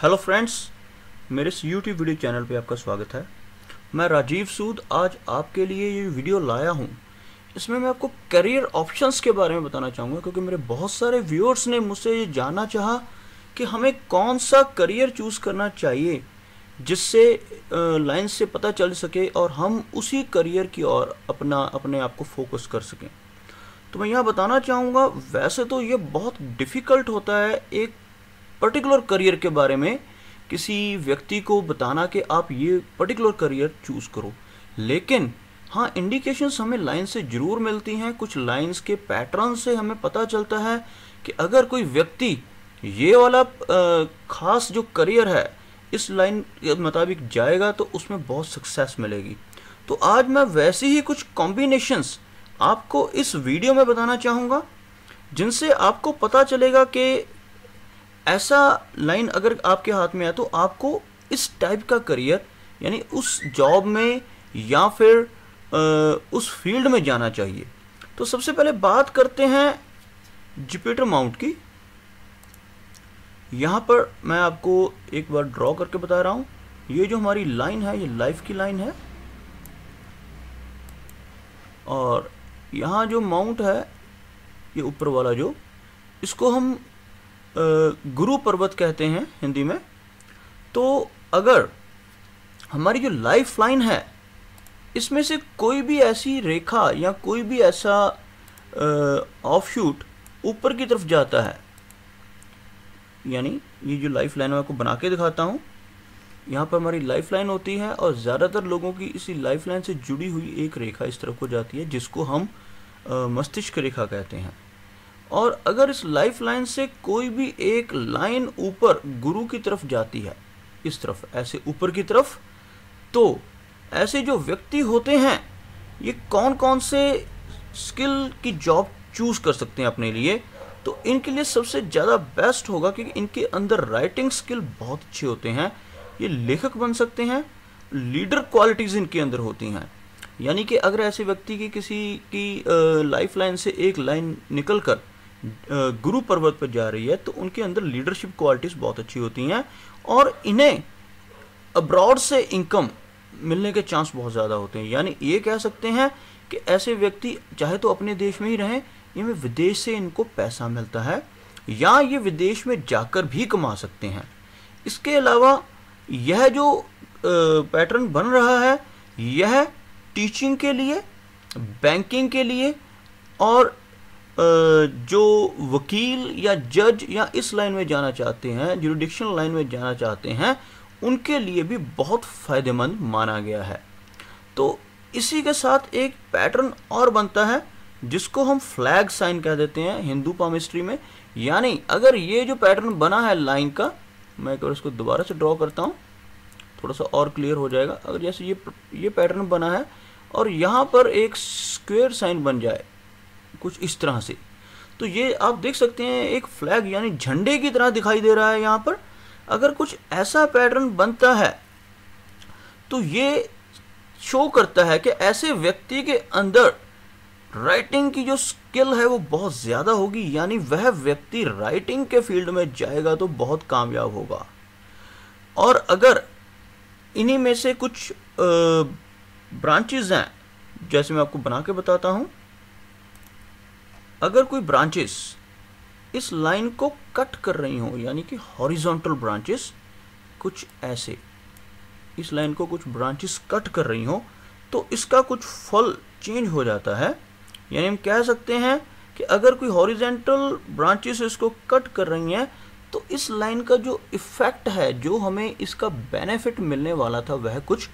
Hello friends, मेरे इस YouTube video channel पे आपका स्वागत है। मैं राजीव सूद आज आपके लिए ये वीडियो लाया हूँ। इसमें मैं आपको करियर ऑप्शंस के बारे में बताना चाहूँगा, क्योंकि मेरे बहुत सारे व्यूअर्स ने मुझसे ये जानना चाहा कि हमें कौन सा करियर चूज़ करना चाहिए जिससे लाइन से पता चल सके और हम उसी करियर की ओर अपने आप को फोकस कर सकें। तो मैं यहाँ बताना चाहूँगा, वैसे तो ये बहुत डिफ़िकल्ट होता है एक पर्टिकुलर करियर के बारे में किसी व्यक्ति को बताना कि आप ये पर्टिकुलर करियर चूज़ करो, लेकिन हाँ, इंडिकेशंस हमें लाइन से ज़रूर मिलती हैं। कुछ लाइंस के पैटर्न से हमें पता चलता है कि अगर कोई व्यक्ति ये वाला ख़ास जो करियर है इस लाइन के मुताबिक जाएगा तो उसमें बहुत सक्सेस मिलेगी। तो आज मैं वैसे ही कुछ कॉम्बिनेशंस आपको इस वीडियो में बताना चाहूँगा जिनसे आपको पता चलेगा कि ऐसा लाइन अगर आपके हाथ में है तो आपको इस टाइप का करियर यानी उस जॉब में या फिर उस फील्ड में जाना चाहिए। तो सबसे पहले बात करते हैं जुपिटर माउंट की। यहाँ पर मैं आपको एक बार ड्रॉ करके बता रहा हूँ। ये जो हमारी लाइन है ये लाइफ की लाइन है, और यहाँ जो माउंट है ये ऊपर वाला जो, इसको हम गुरु पर्वत कहते हैं हिंदी में। तो अगर हमारी जो लाइफ लाइन है इसमें से कोई भी ऐसी रेखा या कोई भी ऐसा ऑफशूट ऊपर की तरफ जाता है, यानी ये जो लाइफ लाइन मैं आपको बना के दिखाता हूँ, यहाँ पर हमारी लाइफ लाइन होती है और ज़्यादातर लोगों की इसी लाइफ लाइन से जुड़ी हुई एक रेखा इस तरफ को जाती है जिसको हम मस्तिष्क रेखा कहते हैं। और अगर इस लाइफ लाइन से कोई भी एक लाइन ऊपर गुरु की तरफ जाती है, इस तरफ ऐसे ऊपर की तरफ, तो ऐसे जो व्यक्ति होते हैं ये कौन कौन से स्किल की जॉब चूज़ कर सकते हैं अपने लिए। तो इनके लिए सबसे ज़्यादा बेस्ट होगा कि इनके अंदर राइटिंग स्किल बहुत अच्छे होते हैं, ये लेखक बन सकते हैं, लीडर क्वालिटीज़ इनके अंदर होती हैं। यानी कि अगर ऐसे व्यक्ति की किसी की लाइफ लाइन से एक लाइन निकल कर गुरु पर्वत पर जा रही है तो उनके अंदर लीडरशिप क्वालिटीज़ बहुत अच्छी होती हैं और इन्हें अब्रॉड से इनकम मिलने के चांस बहुत ज़्यादा होते हैं। यानी ये कह सकते हैं कि ऐसे व्यक्ति चाहे तो अपने देश में ही रहें या विदेश से इनको पैसा मिलता है या ये विदेश में जाकर भी कमा सकते हैं। इसके अलावा यह जो पैटर्न बन रहा है यह टीचिंग के लिए, बैंकिंग के लिए और जो वकील या जज या इस लाइन में जाना चाहते हैं, जुरिडिक्शनल लाइन में जाना चाहते हैं, उनके लिए भी बहुत फ़ायदेमंद माना गया है। तो इसी के साथ एक पैटर्न और बनता है जिसको हम फ्लैग साइन कह देते हैं हिंदू पामिस्ट्री में। यानी अगर ये जो पैटर्न बना है लाइन का, मैं एक बार इसको दोबारा से ड्रॉ करता हूँ, थोड़ा सा और क्लियर हो जाएगा। अगर जैसे ये पैटर्न बना है और यहाँ पर एक स्क्वायर साइन बन जाए कुछ इस तरह से, तो ये आप देख सकते हैं एक फ्लैग यानी झंडे की तरह दिखाई दे रहा है यहाँ पर। अगर कुछ ऐसा पैटर्न बनता है तो ये शो करता है कि ऐसे व्यक्ति के अंदर राइटिंग की जो स्किल है वो बहुत ज़्यादा होगी, यानी वह व्यक्ति राइटिंग के फील्ड में जाएगा तो बहुत कामयाब होगा। और अगर इन्हीं में से कुछ ब्रांचेस हैं, जैसे मैं आपको बना के बताता हूँ, अगर कोई ब्रांचेस इस लाइन को कट कर रही हो, यानी कि हॉरिजॉन्टल ब्रांचेस कुछ ऐसे इस लाइन को कुछ ब्रांचेस कट कर रही हो, तो इसका कुछ फल चेंज हो जाता है। यानी हम कह सकते हैं कि अगर कोई हॉरिजॉन्टल ब्रांचेस इसको कट कर रही हैं तो इस लाइन का जो इफ़ेक्ट है, जो हमें इसका बेनिफिट मिलने वाला था, वह कुछ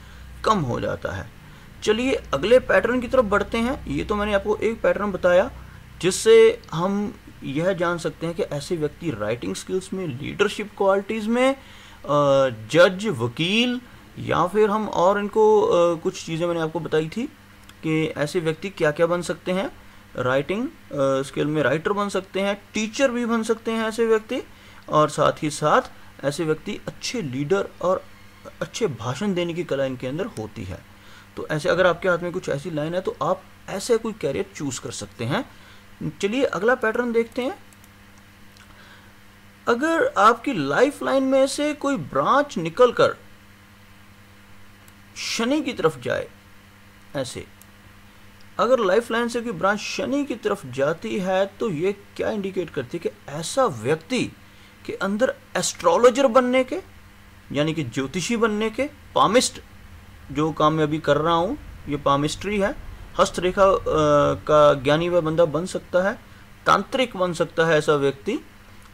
कम हो जाता है। चलिए अगले पैटर्न की तरफ बढ़ते हैं। ये तो मैंने आपको एक पैटर्न बताया जिससे हम यह जान सकते हैं कि ऐसे व्यक्ति राइटिंग स्किल्स में, लीडरशिप क्वालिटीज़ में, जज, वकील, या फिर हम और इनको कुछ चीज़ें मैंने आपको बताई थी कि ऐसे व्यक्ति क्या क्या बन सकते हैं। राइटिंग स्किल में राइटर बन सकते हैं, टीचर भी बन सकते हैं ऐसे व्यक्ति, और साथ ही साथ ऐसे व्यक्ति अच्छे लीडर और अच्छे भाषण देने की कला इनके अंदर होती है। तो ऐसे अगर आपके हाथ में कुछ ऐसी लाइन है तो आप ऐसे कोई कैरियर चूज़ कर सकते हैं। चलिए अगला पैटर्न देखते हैं। अगर आपकी लाइफ लाइन में से कोई ब्रांच निकलकर शनि की तरफ जाए, ऐसे अगर लाइफ लाइन से कोई ब्रांच शनि की तरफ जाती है तो ये क्या इंडिकेट करती है कि ऐसा व्यक्ति के अंदर एस्ट्रोलॉजर बनने के, यानी कि ज्योतिषी बनने के, पामिस्ट जो काम मैं अभी कर रहा हूँ ये पामिस्ट्री है, हस्तरेखा का ज्ञानी वह बंदा बन सकता है, तांत्रिक बन सकता है ऐसा व्यक्ति।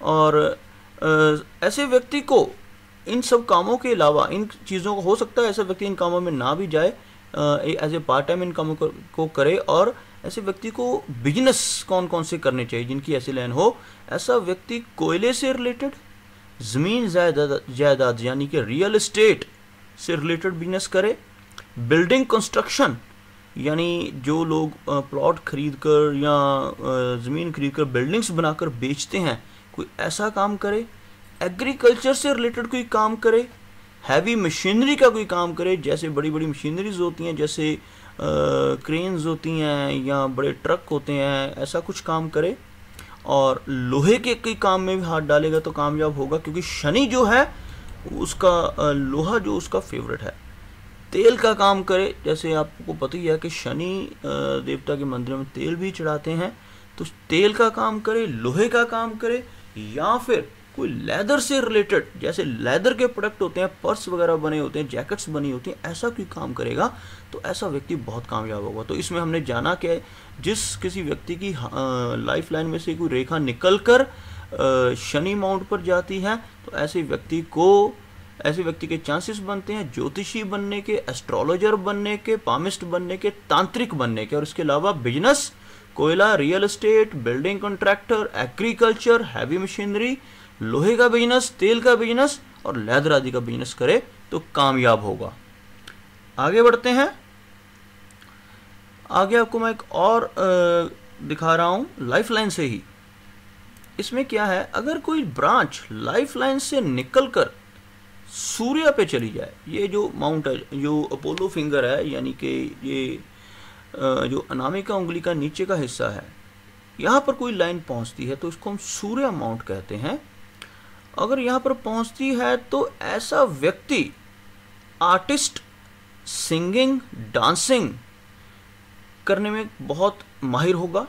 और ऐसे व्यक्ति को इन सब कामों के अलावा, इन चीज़ों को हो सकता है ऐसा व्यक्ति इन कामों में ना भी जाए, एज ए पार्ट टाइम इन कामों को करे। और ऐसे व्यक्ति को बिजनेस कौन कौन से करने चाहिए जिनकी ऐसी लाइन हो, ऐसा व्यक्ति कोयले से रिलेटेड, ज़मीन जायदाद यानी कि रियल एस्टेट से रिलेटेड बिजनेस करे, बिल्डिंग कंस्ट्रक्शन यानी जो लोग प्लॉट खरीद कर या ज़मीन खरीद कर बिल्डिंग्स बनाकर बेचते हैं, कोई ऐसा काम करे, एग्रीकल्चर से रिलेटेड कोई काम करे, हैवी मशीनरी का कोई काम करे, जैसे बड़ी बड़ी मशीनरीज होती हैं, जैसे क्रेन्स होती हैं या बड़े ट्रक होते हैं, ऐसा कुछ काम करे। और लोहे के कई काम में भी हाथ डालेगा तो कामयाब होगा, क्योंकि शनि जो है उसका लोहा जो उसका फेवरेट है। तेल का काम करे, जैसे आपको पता ही है कि शनि देवता के मंदिर में तेल भी चढ़ाते हैं, तो तेल का काम करे, लोहे का काम करे, या फिर कोई लेदर से रिलेटेड, जैसे लेदर के प्रोडक्ट होते हैं, पर्स वगैरह बने होते हैं, जैकेट्स बनी होती हैं, ऐसा कोई काम करेगा तो ऐसा व्यक्ति बहुत कामयाब होगा। तो इसमें हमने जाना कि जिस किसी व्यक्ति की लाइफ लाइन में से कोई रेखा निकलकर शनि माउंट पर जाती है तो ऐसे व्यक्ति के चांसेस बनते हैं ज्योतिषी बनने के, एस्ट्रोलॉजर बनने के, पामिस्ट बनने के, तांत्रिक बनने के। और इसके अलावा बिजनेस, कोयला, real estate, building contractor, agriculture, heavy machinery, लोहे का बिजनेस, तेल का बिजनेस और लेदर आदि का बिजनेस करे तो कामयाब होगा। आगे बढ़ते हैं। आगे आपको मैं एक और दिखा रहा हूं लाइफ लाइन से ही। इसमें क्या है, अगर कोई ब्रांच लाइफ लाइन से निकलकर सूर्य पे चली जाए, ये जो माउंट है, जो अपोलो फिंगर है, यानी कि ये जो अनामिका उंगली का नीचे का हिस्सा है, यहाँ पर कोई लाइन पहुँचती है तो इसको हम सूर्य माउंट कहते हैं। अगर यहाँ पर पहुँचती है तो ऐसा व्यक्ति आर्टिस्ट, सिंगिंग, डांसिंग करने में बहुत माहिर होगा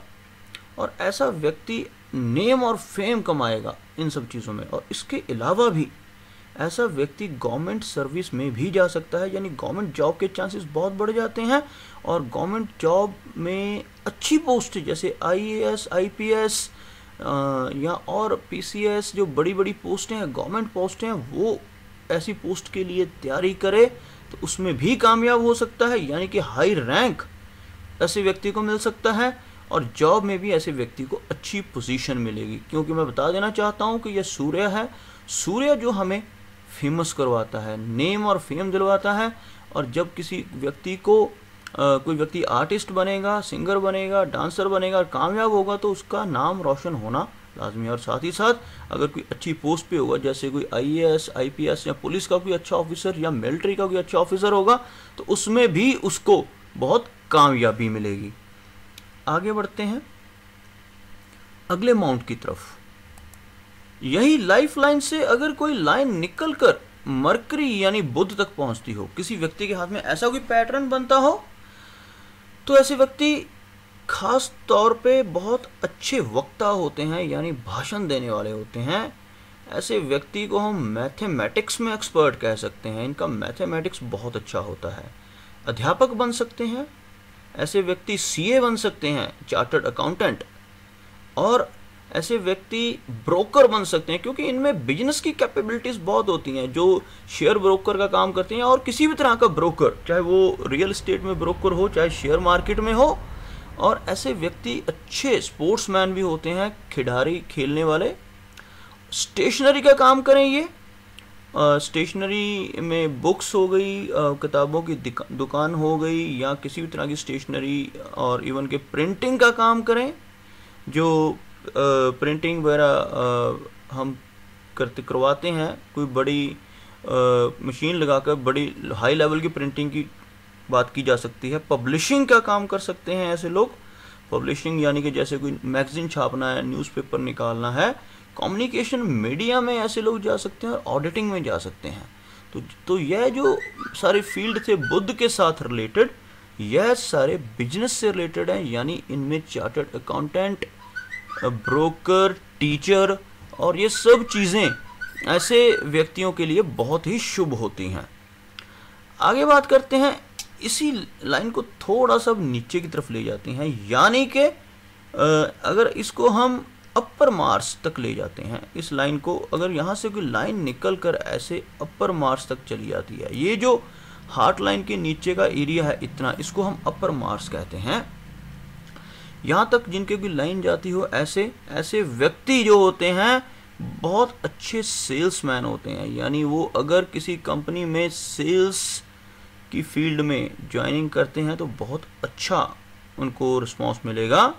और ऐसा व्यक्ति नेम और फेम कमाएगा इन सब चीज़ों में। और इसके अलावा भी ऐसा व्यक्ति गवर्नमेंट सर्विस में भी जा सकता है, यानी गवर्नमेंट जॉब के चांसेस बहुत बढ़ जाते हैं। और गवर्नमेंट जॉब में अच्छी पोस्ट जैसे IAS, IPS या और PCS, जो बड़ी बड़ी पोस्टें हैं, गवर्नमेंट पोस्टें हैं, वो ऐसी पोस्ट के लिए तैयारी करे तो उसमें भी कामयाब हो सकता है, यानी कि हाई रैंक ऐसे व्यक्ति को मिल सकता है और जॉब में भी ऐसे व्यक्ति को अच्छी पोजीशन मिलेगी। क्योंकि मैं बता देना चाहता हूँ कि यह सूर्य है, सूर्य जो हमें फेमस करवाता है, नेम और फेम दिलवाता है। और जब किसी व्यक्ति को कोई व्यक्ति आर्टिस्ट बनेगा, सिंगर बनेगा, डांसर बनेगा और कामयाब होगा तो उसका नाम रोशन होना लाजमी है। और साथ ही साथ अगर कोई अच्छी पोस्ट पे होगा, जैसे कोई IAS, IPS या पुलिस का कोई अच्छा ऑफिसर या मिलिट्री का कोई अच्छा ऑफिसर होगा, तो उसमें भी उसको बहुत कामयाबी मिलेगी। आगे बढ़ते हैं अगले माउंट की तरफ। यही लाइफ लाइन से अगर कोई लाइन निकलकर मरकरी यानी बुध तक पहुंचती हो, किसी व्यक्ति के हाथ में ऐसा कोई पैटर्न बनता हो, तो ऐसे व्यक्ति खास तौर पे बहुत अच्छे वक्ता होते हैं, यानी भाषण देने वाले होते हैं। ऐसे व्यक्ति को हम मैथमेटिक्स में एक्सपर्ट कह सकते हैं, इनका मैथमेटिक्स बहुत अच्छा होता है। अध्यापक बन सकते हैं ऐसे व्यक्ति, CA बन सकते हैं, चार्टर्ड अकाउंटेंट। और ऐसे व्यक्ति ब्रोकर बन सकते हैं, क्योंकि इनमें बिजनेस की कैपेबिलिटीज़ बहुत होती हैं। जो शेयर ब्रोकर का काम करते हैं और किसी भी तरह का ब्रोकर, चाहे वो रियल एस्टेट में ब्रोकर हो, चाहे शेयर मार्केट में हो। और ऐसे व्यक्ति अच्छे स्पोर्ट्समैन भी होते हैं, खिलाड़ी, खेलने वाले। स्टेशनरी का काम करें ये, स्टेशनरी में बुक्स हो गई, किताबों की दुकान हो गई, या किसी भी तरह की स्टेशनरी, और इवन के प्रिंटिंग का काम करें। जो प्रिंटिंग वगैरह हम करवाते हैं, कोई बड़ी मशीन लगाकर बड़ी हाई लेवल की प्रिंटिंग की बात की जा सकती है। पब्लिशिंग का काम कर सकते हैं ऐसे लोग। पब्लिशिंग यानी कि जैसे कोई मैगजीन छापना है, न्यूज़पेपर निकालना है, कम्युनिकेशन मीडिया में ऐसे लोग जा सकते हैं और ऑडिटिंग में जा सकते हैं। तो यह जो सारे फील्ड थे बुद्ध के साथ रिलेटेड, यह सारे बिजनेस से रिलेटेड हैं, यानी इनमें चार्टर्ड अकाउंटेंट, ब्रोकर, टीचर और ये सब चीज़ें ऐसे व्यक्तियों के लिए बहुत ही शुभ होती हैं। आगे बात करते हैं, इसी लाइन को थोड़ा सा नीचे की तरफ ले जाते हैं, यानी कि अगर इसको हम अपर मार्स तक ले जाते हैं, इस लाइन को अगर यहाँ से कोई लाइन निकल कर ऐसे अपर मार्स तक चली जाती है, ये जो हार्ट लाइन के नीचे का एरिया है इतना, इसको हम अपर मार्स कहते हैं। यहाँ तक जिनके कोई लाइन जाती हो, ऐसे ऐसे व्यक्ति जो होते हैं बहुत अच्छे सेल्समैन होते हैं, यानी वो अगर किसी कंपनी में सेल्स की फील्ड में ज्वाइनिंग करते हैं तो बहुत अच्छा उनको रिस्पॉन्स मिलेगा।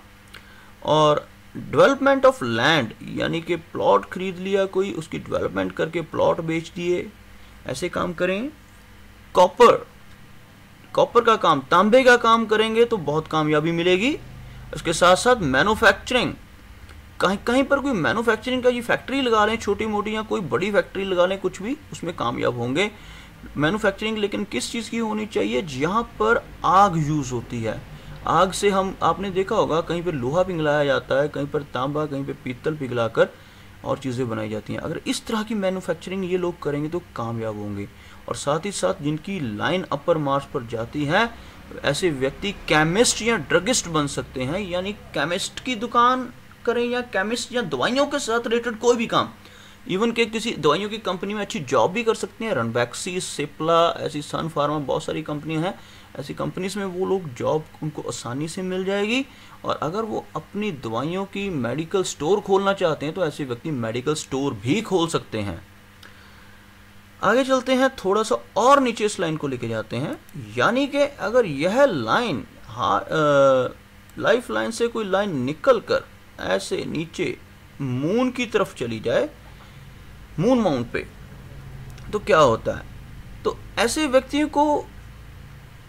और डेवलपमेंट ऑफ लैंड, यानी कि प्लॉट खरीद लिया कोई, उसकी डेवलपमेंट करके प्लॉट बेच दिए, ऐसे काम करें। कॉपर का काम, तांबे का काम करेंगे तो बहुत कामयाबी मिलेगी। उसके साथ साथ मैन्युफैक्चरिंग, कहीं पर कोई मैन्युफैक्चरिंग का ये फैक्ट्री लगा लें, छोटी मोटी या कोई बड़ी फैक्ट्री लगा लें, कुछ भी, उसमें कामयाब होंगे। मैन्युफैक्चरिंग लेकिन किस चीज़ की होनी चाहिए? जहाँ पर आग यूज़ होती है। आग से आपने देखा होगा कहीं पर लोहा पिघलाया जाता है, कहीं पर तांबा, कहीं पर पीतल पिघलाकर और चीज़ें बनाई जाती हैं। अगर इस तरह की मैन्युफैक्चरिंग ये लोग करेंगे तो कामयाब होंगे। और साथ ही साथ जिनकी लाइन अपर मार्स पर जाती है, ऐसे व्यक्ति केमिस्ट या ड्रगिस्ट बन सकते हैं, यानी केमिस्ट की दुकान करें या केमिस्ट या दवाइयों के साथ रिलेटेड कोई भी काम, इवन के किसी दवाइयों की कंपनी में अच्छी जॉब भी कर सकते हैं। रनबैक्सी, सिप्ला, ऐसी सन फार्मा, बहुत सारी कंपनियां हैं, ऐसी कंपनीज में वो लोग जॉब उनको आसानी से मिल जाएगी। और अगर वो अपनी दवाइयों की मेडिकल स्टोर खोलना चाहते हैं तो ऐसे व्यक्ति मेडिकल स्टोर भी खोल सकते हैं। आगे चलते हैं, थोड़ा सा और नीचे इस लाइन को लेके जाते हैं, यानी कि अगर यह लाइन लाइफ लाइन से कोई लाइन निकल कर ऐसे नीचे मून की तरफ चली जाए, मून माउंट पे, तो क्या होता है? तो ऐसे व्यक्तियों को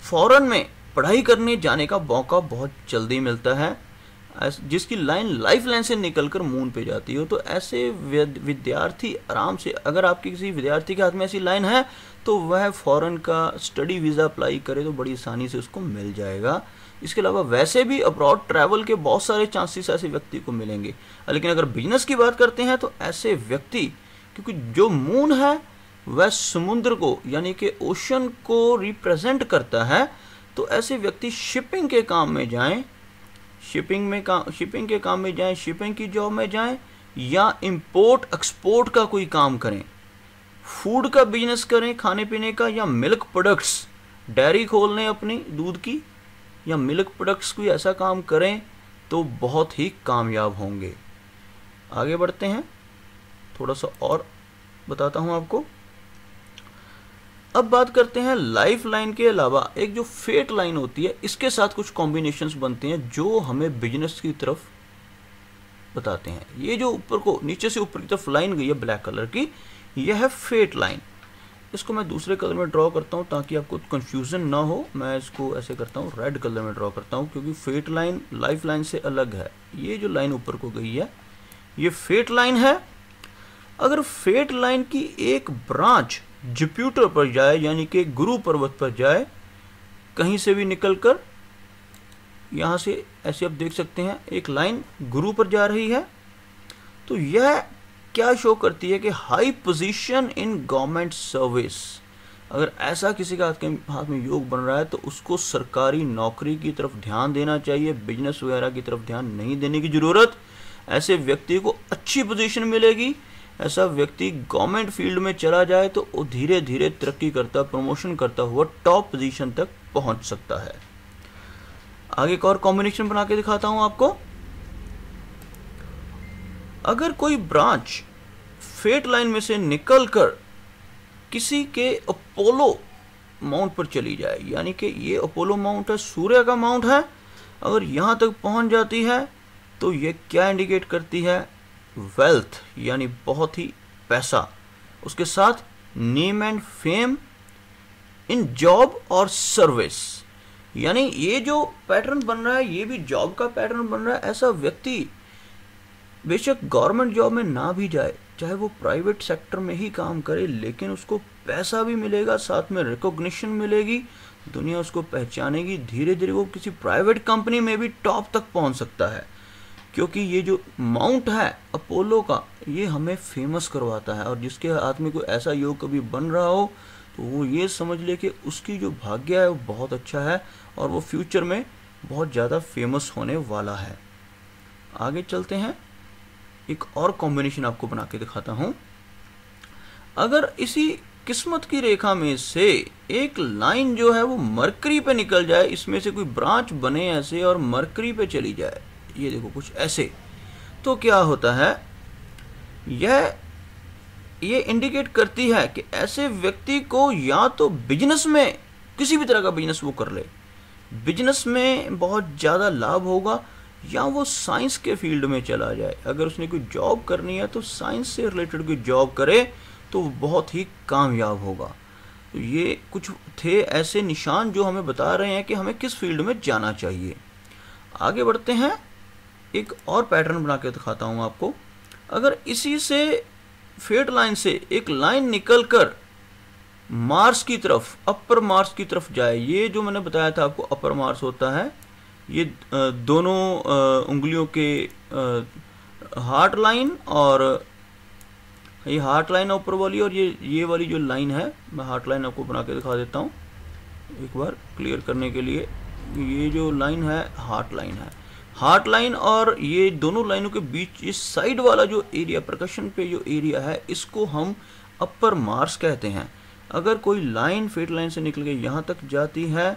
फॉरेन में पढ़ाई करने जाने का मौका बहुत जल्दी मिलता है, जिसकी लाइन लाइफ लाइन से निकलकर मून पे जाती हो। तो ऐसे विद्यार्थी आराम से, अगर आपके किसी विद्यार्थी के हाथ में ऐसी लाइन है तो वह फॉरेन का स्टडी वीज़ा अप्लाई करे तो बड़ी आसानी से उसको मिल जाएगा। इसके अलावा वैसे भी अब्रॉड ट्रैवल के बहुत सारे चांसेस ऐसे व्यक्ति को मिलेंगे। लेकिन अगर बिजनेस की बात करते हैं तो ऐसे व्यक्ति, क्योंकि जो मून है वह समुद्र को, यानी कि ओशन को रिप्रेजेंट करता है, तो ऐसे व्यक्ति शिपिंग के काम में जाएं, शिपिंग के काम में जाएं, शिपिंग की जॉब में जाएं, या इंपोर्ट एक्सपोर्ट का कोई काम करें, फूड का बिजनेस करें, खाने पीने का, या मिल्क प्रोडक्ट्स, डेयरी खोल लें अपनी दूध की, या मिल्क प्रोडक्ट्स कोई ऐसा काम करें तो बहुत ही कामयाब होंगे। आगे बढ़ते हैं, थोड़ा सा और बताता हूं आपको। अब बात करते हैं लाइफ लाइन के अलावा एक जो फेट लाइन होती है, इसके साथ कुछ कॉम्बिनेशंस बनते हैं जो हमें बिजनेस की तरफ बताते हैं। ये जो ऊपर को, नीचे से ऊपर की तरफ लाइन गई है ब्लैक कलर की, यह है फेट लाइन। इसको मैं दूसरे कलर में ड्रॉ करता हूँ ताकि आपको कंफ्यूजन ना हो। मैं इसको ऐसे करता हूँ, रेड कलर में ड्रॉ करता हूँ, क्योंकि फेट लाइन लाइफ लाइन से अलग है। ये जो लाइन ऊपर को गई है ये फेट लाइन है। अगर फेट लाइन की एक ब्रांच जुपिटर पर जाए, यानी कि गुरु पर्वत पर जाए, कहीं से भी निकलकर यहाँ से ऐसे आप देख सकते हैं एक लाइन गुरु पर जा रही है, तो यह क्या शो करती है कि high position in government service. अगर ऐसा किसी का हाथ में योग बन रहा है तो उसको सरकारी नौकरी की तरफ ध्यान देना चाहिए, बिजनेस वगैरह की तरफ ध्यान नहीं देने की ज़रूरत। ऐसे व्यक्ति को अच्छी पोजीशन मिलेगी। ऐसा व्यक्ति गवर्नमेंट फील्ड में चला जाए तो वो धीरे धीरे तरक्की करता, प्रमोशन करता हुआ टॉप पोजीशन तक पहुंच सकता है। आगे एक और कॉम्बिनेशन बना के दिखाता हूं आपको। अगर कोई ब्रांच फेट लाइन में से निकलकर किसी के अपोलो माउंट पर चली जाए, यानी कि ये अपोलो माउंट है, सूर्य का माउंट है, अगर यहां तक पहुंच जाती है तो ये क्या इंडिकेट करती है? वेल्थ, यानी बहुत ही पैसा, उसके साथ name and fame in job और सर्विस। यानी ये जो पैटर्न बन रहा है ये भी जॉब का पैटर्न बन रहा है। ऐसा व्यक्ति बेशक गवर्नमेंट जॉब में ना भी जाए, चाहे वो प्राइवेट सेक्टर में ही काम करे, लेकिन उसको पैसा भी मिलेगा, साथ में रिकॉग्निशन मिलेगी, दुनिया उसको पहचानेगी। धीरे धीरे वो किसी प्राइवेट कंपनी में भी टॉप तक पहुंच सकता है, क्योंकि ये जो माउंट है अपोलो का, ये हमें फेमस करवाता है। और जिसके हाथ में कोई ऐसा योग कभी बन रहा हो तो वो ये समझ ले कि उसकी जो भाग्य है वो बहुत अच्छा है और वो फ्यूचर में बहुत ज़्यादा फेमस होने वाला है। आगे चलते हैं, एक और कॉम्बिनेशन आपको बना के दिखाता हूं। अगर इसी किस्मत की रेखा में से एक लाइन जो है वो मरकरी पे निकल जाए, इसमें से कोई ब्रांच बने ऐसे और मरकरी पे चली जाए, ये देखो कुछ ऐसे, तो क्या होता है, ये इंडिकेट करती है कि ऐसे व्यक्ति को या तो बिजनेस में, किसी भी तरह का बिजनेस वो कर ले, बिजनेस में बहुत ज़्यादा लाभ होगा, या वो साइंस के फील्ड में चला जाए। अगर उसने कोई जॉब करनी है तो साइंस से रिलेटेड कोई जॉब करे तो वो बहुत ही कामयाब होगा। तो ये कुछ थे ऐसे निशान जो हमें बता रहे हैं कि हमें किस फील्ड में जाना चाहिए। आगे बढ़ते हैं, एक और पैटर्न बना के दिखाता हूँ आपको। अगर इसी से फेट लाइन से एक लाइन निकलकर मार्स की तरफ, अपर मार्स की तरफ जाए, ये जो मैंने बताया था आपको अपर मार्स होता है, ये दोनों उंगलियों के हार्ट लाइन, और ये हार्ट लाइन है ऊपर वाली, और ये वाली जो लाइन है, मैं हार्ट लाइन आपको बना के दिखा देता हूँ एक बार क्लियर करने के लिए। ये जो लाइन है हार्ट लाइन है, हार्ट लाइन और ये दोनों लाइनों के बीच इस साइड वाला जो एरिया, परकशन पे जो एरिया है, इसको हम अपर मार्स कहते हैं। अगर कोई लाइन फेट लाइन से निकल के यहाँ तक जाती है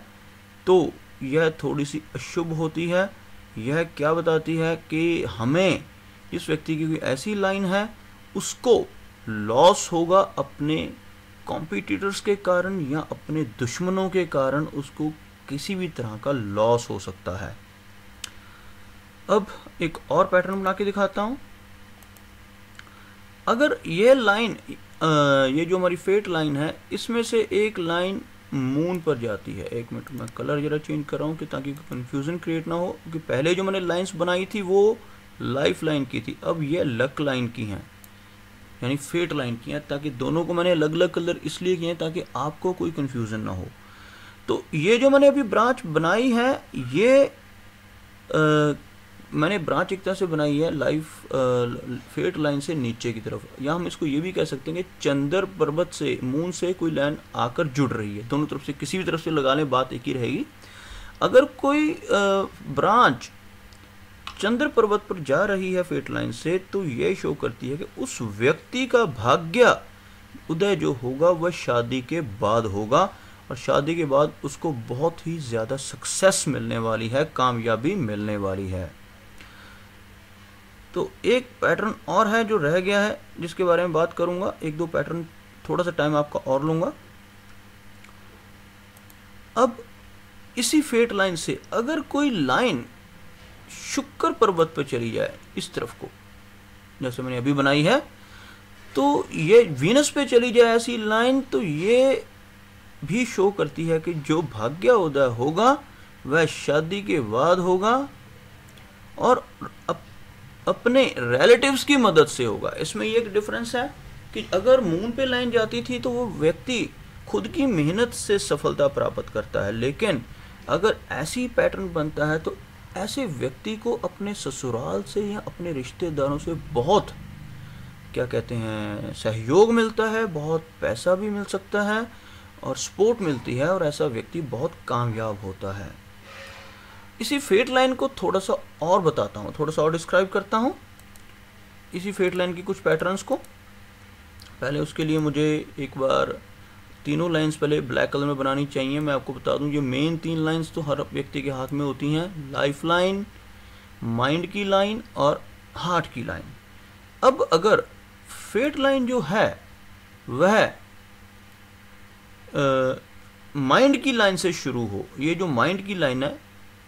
तो यह थोड़ी सी अशुभ होती है। यह क्या बताती है कि हमें, इस व्यक्ति की कोई ऐसी लाइन है, उसको लॉस होगा अपने कॉम्पिटिटर्स के कारण या अपने दुश्मनों के कारण, उसको किसी भी तरह का लॉस हो सकता है। अब एक और पैटर्न बना के दिखाता हूं। अगर ये लाइन, ये जो हमारी फेट लाइन है, इसमें से एक लाइन मून पर जाती है, एक मिनट मैं कलर जरा चेंज कर रहा हूँ कि ताकि कंफ्यूजन क्रिएट ना हो, क्योंकि पहले जो मैंने लाइंस बनाई थी वो लाइफ लाइन की थी, अब ये लक लाइन की हैं, यानी फेट लाइन की हैं। ताकि दोनों को मैंने अलग अलग कलर इसलिए किए हैं ताकि आपको कोई कंफ्यूजन ना हो। तो ये जो मैंने अभी ब्रांच बनाई है, ये मैंने ब्रांच एक तरह से बनाई है लाइफ फेट लाइन से नीचे की तरफ, या हम इसको ये भी कह सकते हैं कि चंद्र पर्वत से, मून से कोई लाइन आकर जुड़ रही है। दोनों तरफ से किसी भी तरफ से लगा लें, बात एक ही रहेगी। अगर कोई ब्रांच चंद्र पर्वत पर जा रही है फेट लाइन से, तो यह शो करती है कि उस व्यक्ति का भाग्य उदय जो होगा वह शादी के बाद होगा, और शादी के बाद उसको बहुत ही ज़्यादा सक्सेस मिलने वाली है, कामयाबी मिलने वाली है। तो एक पैटर्न और है जो रह गया है, जिसके बारे में बात करूंगा। एक दो पैटर्न, थोड़ा सा टाइम आपका और लूंगा। अब इसी फेट लाइन से अगर कोई लाइन शुक्र पर्वत पर चली जाए, इस तरफ को, जैसे मैंने अभी बनाई है, तो ये वीनस पे चली जाए ऐसी लाइन, तो ये भी शो करती है कि जो भाग्य उदय होगा वह शादी के बाद होगा और अपने रिलेटिव्स की मदद से होगा। इसमें ये एक डिफरेंस है कि अगर मून पे लाइन जाती थी तो वो व्यक्ति खुद की मेहनत से सफलता प्राप्त करता है, लेकिन अगर ऐसी पैटर्न बनता है तो ऐसे व्यक्ति को अपने ससुराल से या अपने रिश्तेदारों से बहुत, क्या कहते हैं, सहयोग मिलता है, बहुत पैसा भी मिल सकता है और सपोर्ट मिलती है, और ऐसा व्यक्ति बहुत कामयाब होता है। इसी फेट लाइन को थोड़ा सा और बताता हूँ, थोड़ा सा और डिस्क्राइब करता हूँ इसी फेट लाइन की कुछ पैटर्न्स को। पहले उसके लिए मुझे एक बार तीनों लाइंस पहले ब्लैक कलर में बनानी चाहिए। मैं आपको बता दूं, ये मेन 3 लाइंस तो हर व्यक्ति के हाथ में होती हैं, लाइफ लाइन, माइंड की लाइन और हार्ट की लाइन। अब अगर फेट लाइन जो है वह माइंड की लाइन से शुरू हो, ये जो माइंड की लाइन है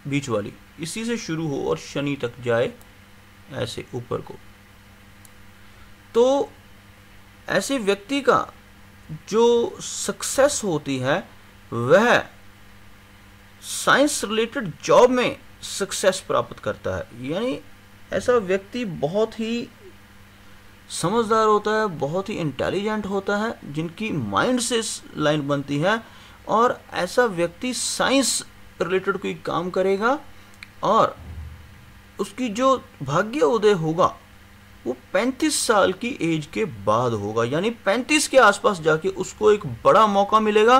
बीच वाली, इसी से शुरू हो और शनि तक जाए ऐसे ऊपर को, तो ऐसे व्यक्ति का जो सक्सेस होती है वह साइंस रिलेटेड जॉब में सक्सेस प्राप्त करता है। यानी ऐसा व्यक्ति बहुत ही समझदार होता है, बहुत ही इंटेलिजेंट होता है, जिनकी माइंड से लाइन बनती है, और ऐसा व्यक्ति साइंस रिलेटेड कोई काम करेगा और उसकी जो भाग्य उदय होगा वो 35 साल की एज के बाद होगा, यानी 35 के आसपास जाके उसको एक बड़ा मौका मिलेगा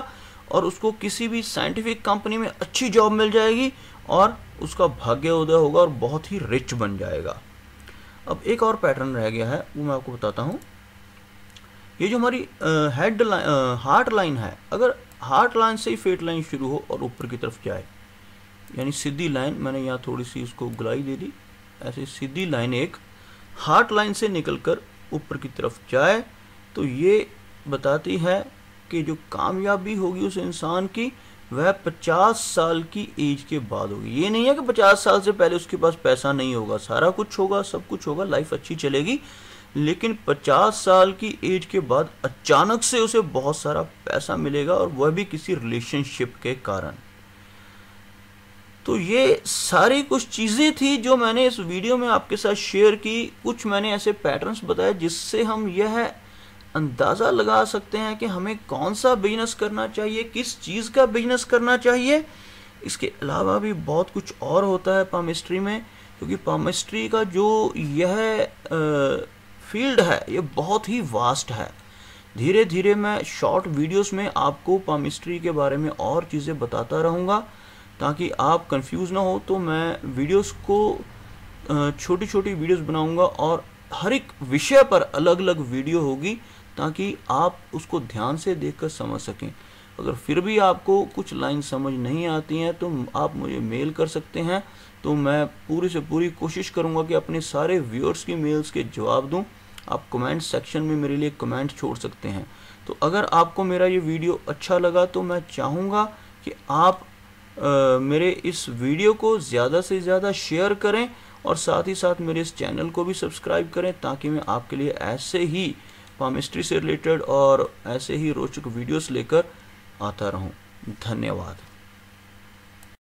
और उसको किसी भी साइंटिफिक कंपनी में अच्छी जॉब मिल जाएगी और उसका भाग्य उदय होगा और बहुत ही रिच बन जाएगा। अब एक और पैटर्न रह गया है, वो मैं आपको बताता हूँ। ये जो हमारी हार्ट लाइन है, अगर हार्ट लाइन से ही फेट लाइन शुरू हो और ऊपर की तरफ जाए, यानी सीधी लाइन, मैंने यहाँ थोड़ी सी उसको गुलाई दे दी, ऐसे सीधी लाइन एक हार्ट लाइन से निकलकर ऊपर की तरफ जाए, तो ये बताती है कि जो कामयाबी होगी उस इंसान की वह 50 साल की एज के बाद होगी। ये नहीं है कि 50 साल से पहले उसके पास पैसा नहीं होगा, सारा कुछ होगा, सब कुछ होगा, लाइफ अच्छी चलेगी, लेकिन 50 साल की एज के बाद अचानक से उसे बहुत सारा पैसा मिलेगा और वह भी किसी रिलेशनशिप के कारण। तो ये सारी कुछ चीज़ें थी जो मैंने इस वीडियो में आपके साथ शेयर की। कुछ मैंने ऐसे पैटर्न्स बताए जिससे हम यह अंदाज़ा लगा सकते हैं कि हमें कौन सा बिजनेस करना चाहिए, किस चीज़ का बिजनेस करना चाहिए। इसके अलावा भी बहुत कुछ और होता है पामिस्ट्री में, क्योंकि पामिस्ट्री का जो यह फील्ड है ये बहुत ही वास्ट है। धीरे धीरे मैं शॉर्ट वीडियोस में आपको पामिस्ट्री के बारे में और चीज़ें बताता रहूँगा, ताकि आप कंफ्यूज ना हो। तो मैं वीडियोस को छोटी छोटी वीडियोस बनाऊंगा और हर एक विषय पर अलग अलग वीडियो होगी, ताकि आप उसको ध्यान से देखकर समझ सकें। अगर फिर भी आपको कुछ लाइन समझ नहीं आती हैं तो आप मुझे मेल कर सकते हैं, तो मैं पूरी से पूरी कोशिश करूंगा कि अपने सारे व्यूअर्स की मेल्स के जवाब दूं। आप कमेंट सेक्शन में मेरे लिए कमेंट छोड़ सकते हैं। तो अगर आपको मेरा ये वीडियो अच्छा लगा तो मैं चाहूँगा कि आप मेरे इस वीडियो को ज़्यादा से ज़्यादा शेयर करें और साथ ही साथ मेरे इस चैनल को भी सब्सक्राइब करें, ताकि मैं आपके लिए ऐसे ही पामिस्ट्री से रिलेटेड और ऐसे ही रोचक वीडियोस लेकर आता रहूं। धन्यवाद।